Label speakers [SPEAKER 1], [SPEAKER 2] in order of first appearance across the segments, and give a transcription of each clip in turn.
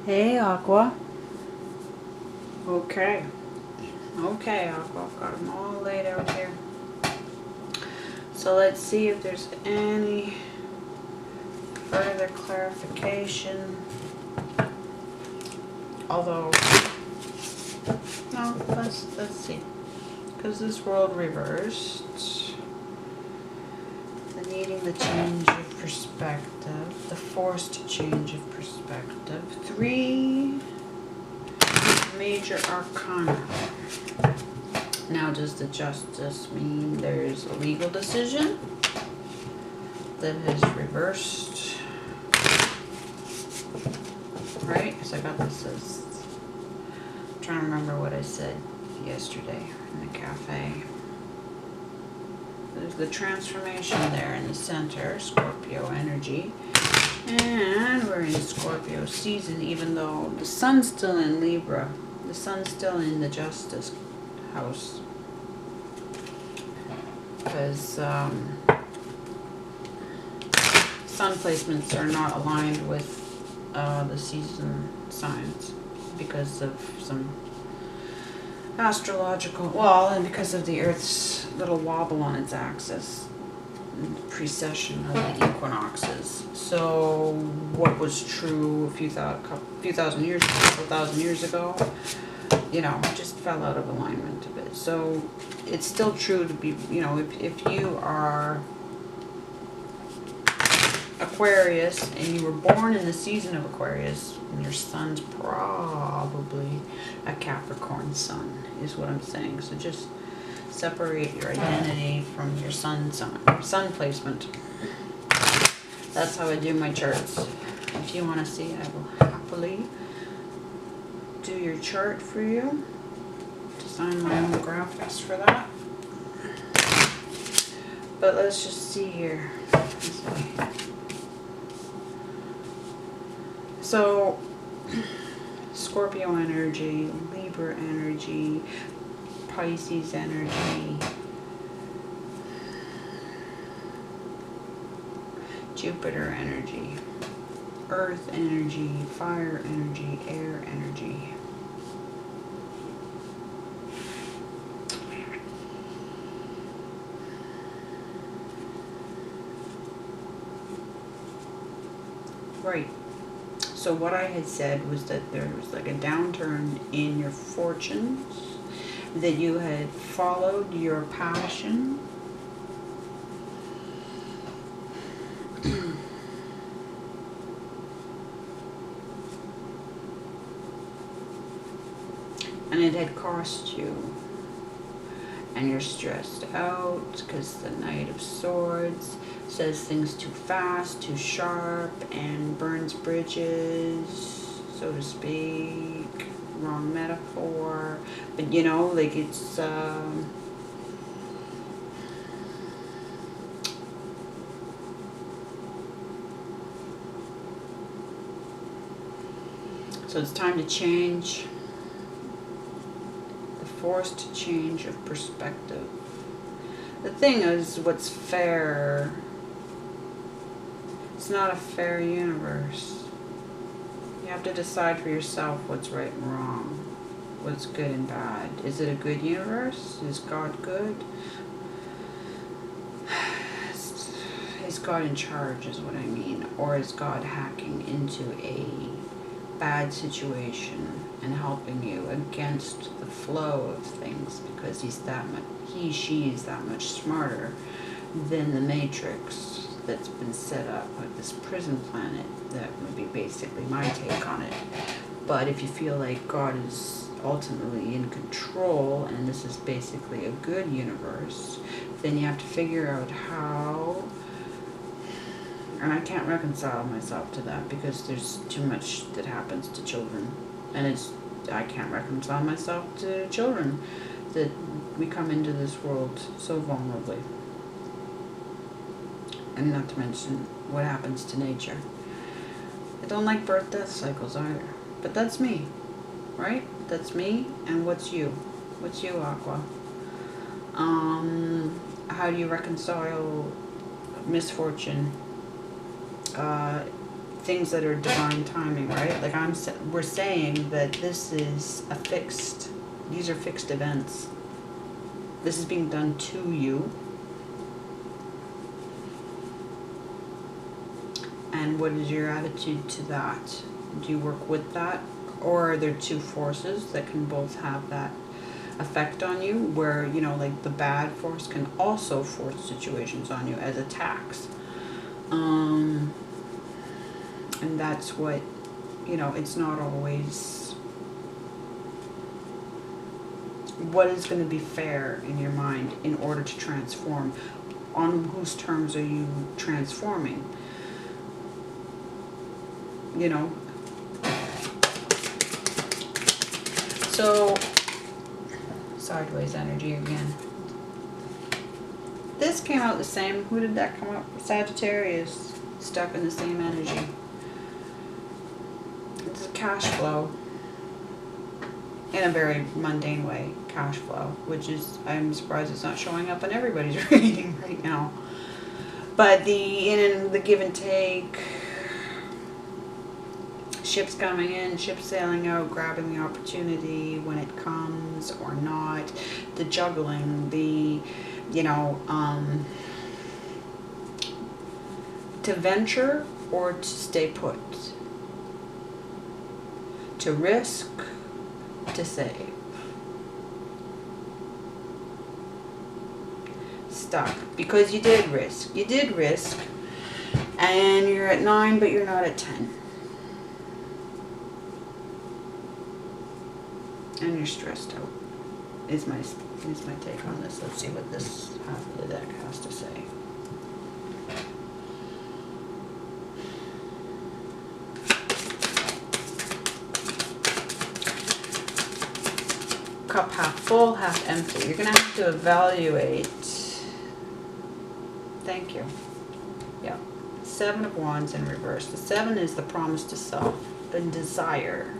[SPEAKER 1] Hey, Aqua. Okay. Okay, Aqua. I've got them all laid out here. So let's see if there's any further clarification. Although, no, let's see. Because this world reversed. The needing the change of perspective. The forced change of perspective. 3 major arcana. Now, does the justice mean there's a legal decision that has reversed? Right? Because I got this as, I'm trying to remember what I said yesterday in the cafe. There's the transformation there in the center, Scorpio energy. And we're in Scorpio season, even though the sun's still in Libra. The sun's still in the justice house. Because sun placements are not aligned with the season signs because of some astrological, well, and because of the Earth's little wobble on its axis, precession of the equinoxes. So what was true a few thousand years ago, you know, just fell out of alignment a bit. So it's still true to be, you know, if you are Aquarius and you were born in the season of Aquarius, and your sun's probably a Capricorn sun, is what I'm saying. So just separate your identity from your sun placement. That's how I do my charts. If you want to see, I will happily do your chart for you. Design my own graphics for that. But let's just see here. So, Scorpio energy, Libra energy, Pisces energy, Jupiter energy, Earth energy, fire energy, air energy. Right. So what I had said was that there was like a downturn in your fortunes, that you had followed your passion. And it had cost you. And you're stressed out because the Knight of Swords says things too fast, too sharp, and burns bridges, so to speak. Wrong metaphor. But you know, like it's so it's time to change. The forced change of perspective. The thing is, what's fair? It's not a fair universe. You have to decide for yourself what's right and wrong, what's good and bad. Is it a good universe? Is God good? Is God in charge, is what I mean. Or is God hacking into a bad situation and helping you against the flow of things because she is that much smarter than the matrix that's been set up, like this prison planet? That would be basically my take on it. But if you feel like God is ultimately in control and this is basically a good universe, then you have to figure out how. And I can't reconcile myself to that because there's too much that happens to children, and I can't reconcile myself to children, that we come into this world so vulnerably. And not to mention what happens to nature. I don't like birth-death cycles either. But that's me, right? That's me. And what's you? What's you, Aqua? How do you reconcile misfortune, things that are divine timing, right? Like we're saying that this is these are fixed events. This is being done to you. And what is your attitude to that? Do you work with that? Or are there two forces that can both have that effect on you, where, you know, like the bad force can also force situations on you as attacks? And that's what, you know, it's not always what is going to be fair in your mind in order to transform. On whose terms are you transforming? You know? So, sideways energy again. This came out the same. Who did that come up? Sagittarius. Stuck in the same energy. It's a cash flow. In a very mundane way. Cash flow. Which is, I'm surprised it's not showing up in everybody's reading right now. But in the give and take, ships coming in, ships sailing out, grabbing the opportunity when it comes or not, the juggling, the, you know, to venture or to stay put, to risk, to save. Stuck because you did risk. You did risk, and you're at 9, but you're not at 10. And you're stressed out. Is my take on this. Let's see what this half of the deck has to say. Cup half full, half empty. You're gonna have to evaluate. Thank you. Yeah. 7 of Wands in reverse. The 7 is the promise to self and desire.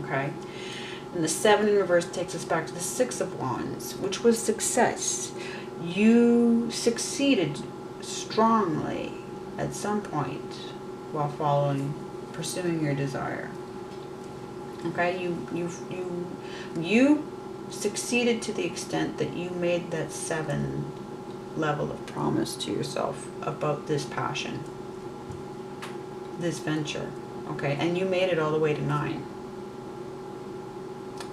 [SPEAKER 1] Okay, and the 7 in reverse takes us back to the 6 of Wands, which was success. You succeeded strongly at some point while pursuing your desire. Okay, you succeeded to the extent that you made that 7 level of promise to yourself about this passion, this venture. Okay, and you made it all the way to 9.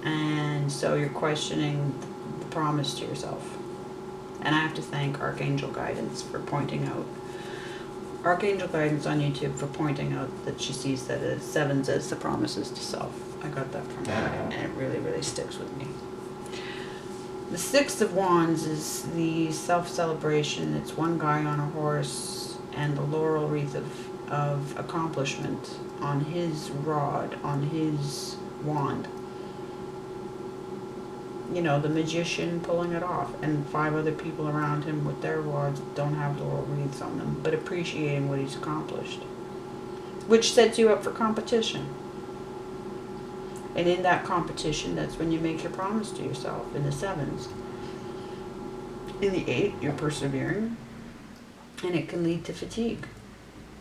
[SPEAKER 1] And so you're questioning the promise to yourself. And I have to thank Archangel Guidance for pointing out, Archangel Guidance on YouTube for pointing out that she sees that as 7s as the promises to self. I got that from her, and it really, really sticks with me. The 6 of Wands is the self-celebration. It's one guy on a horse and the laurel wreath of accomplishment on his rod, on his wand. You know, the magician pulling it off, and 5 other people around him with their wads don't have laurel wreaths on them, but appreciating what he's accomplished, which sets you up for competition. And in that competition, that's when you make your promise to yourself. In the 7s, in the 8, you're persevering, and it can lead to fatigue.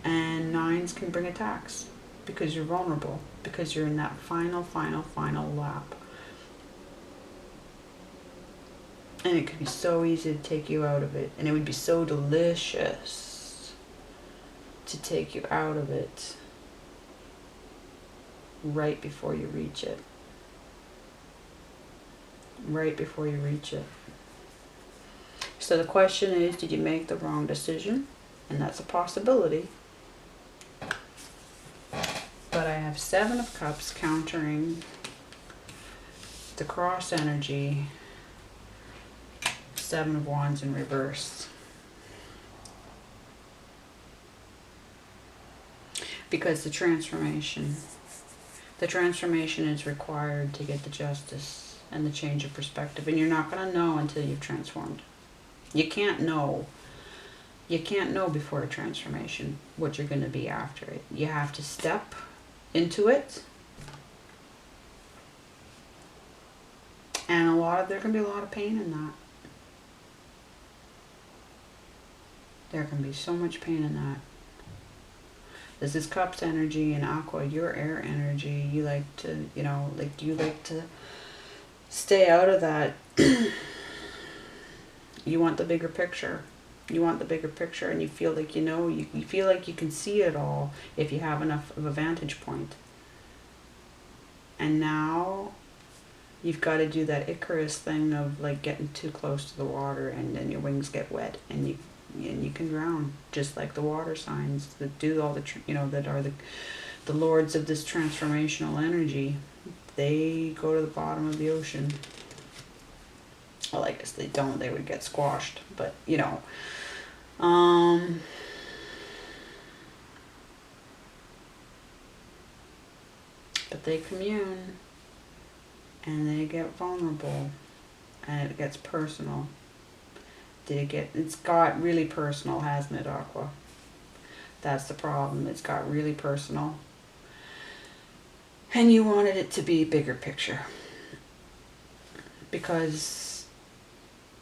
[SPEAKER 1] And 9s can bring attacks because you're vulnerable, because you're in that final lap. And it could be so easy to take you out of it. And it would be so delicious to take you out of it right before you reach it. Right before you reach it. So the question is, did you make the wrong decision? And that's a possibility. But I have 7 of Cups countering the cross energy. 7 of Wands in reverse. Because the transformation is required to get the justice and the change of perspective. And you're not going to know until you've transformed. You can't know. You can't know before a transformation what you're going to be after it. You have to step into it. And there can be a lot of pain in that. There can be so much pain in that. This is Cups energy, and Aqua, your air energy. You like to, you know, like, you like to stay out of that. You want the bigger picture. You want the bigger picture, and you feel like, you know, you feel like you can see it all if you have enough of a vantage point. And now you've got to do that Icarus thing of like getting too close to the water, and then your wings get wet, and you can drown, just like the water signs that do all the, you know, that are the lords of this transformational energy. They go to the bottom of the ocean. Well, I guess they don't. They would get squashed, but you know. But they commune, and they get vulnerable, and it gets personal. It's got really personal, hasn't it, Aqua? That's the problem. It's got really personal. And you wanted it to be bigger picture. Because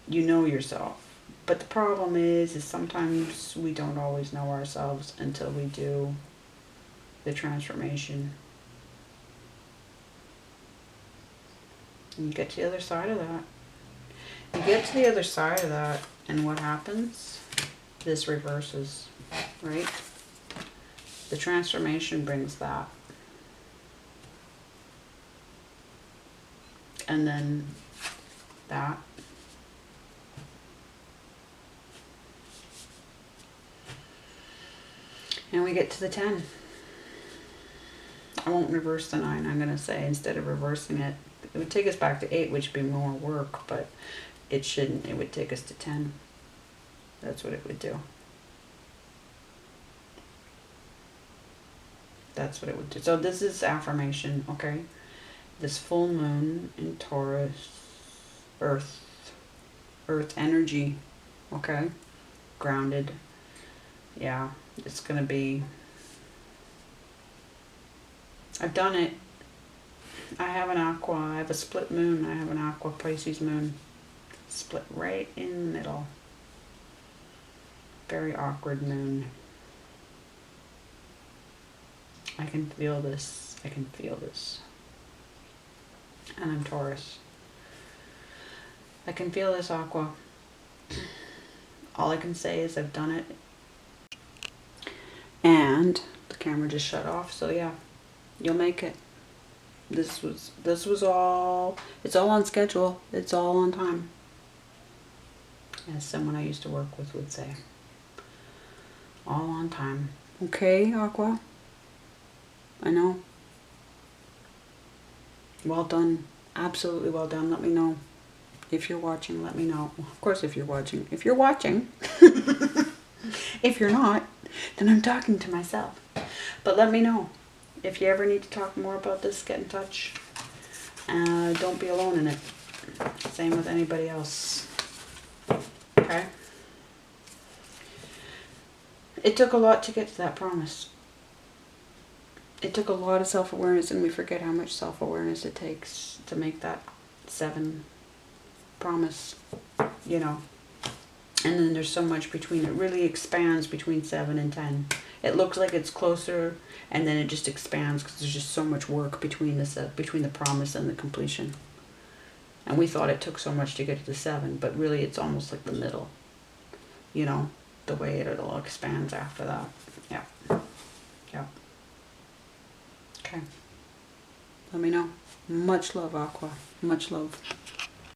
[SPEAKER 1] you know yourself. But the problem is sometimes we don't always know ourselves until we do the transformation. And you get to the other side of that. You get to the other side of that, and what happens? This reverses, right? The transformation brings that. And then that. And we get to the 10. I won't reverse the 9, I'm going to say, instead of reversing it. It would take us back to 8, which would be more work, but it shouldn't. It would take us to 10. That's what it would do. That's what it would do. So this is affirmation, okay? This full moon in Taurus, earth energy, okay? Grounded. Yeah, it's going to be... I've done it. I have an Aqua. I have a split moon. I have an Aqua Pisces moon. Split right in the middle. Very awkward moon. I can feel this. I can feel this. And I'm Taurus. I can feel this, Aqua. All I can say is I've done it. And the camera just shut off, so yeah, you'll make it. This was all, it's all on schedule. It's all on time. As someone I used to work with would say. All on time. Okay, Aqua? I know. Well done. Absolutely well done. Let me know. If you're watching, let me know. Well, of course, if you're watching. If you're watching. If you're not, then I'm talking to myself. But let me know. If you ever need to talk more about this, get in touch. Don't be alone in it. Same with anybody else. Okay? It took a lot to get to that promise. It took a lot of self-awareness, and we forget how much self-awareness it takes to make that 7 promise, you know. And then there's so much between. It really expands between 7 and 10. It looks like it's closer, and then it just expands because there's just so much work between the promise and the completion. And we thought it took so much to get to the 7, but really it's almost like the middle. You know, the way it all expands after that. Yeah. Yeah. Okay. Let me know. Much love, Aqua. Much love.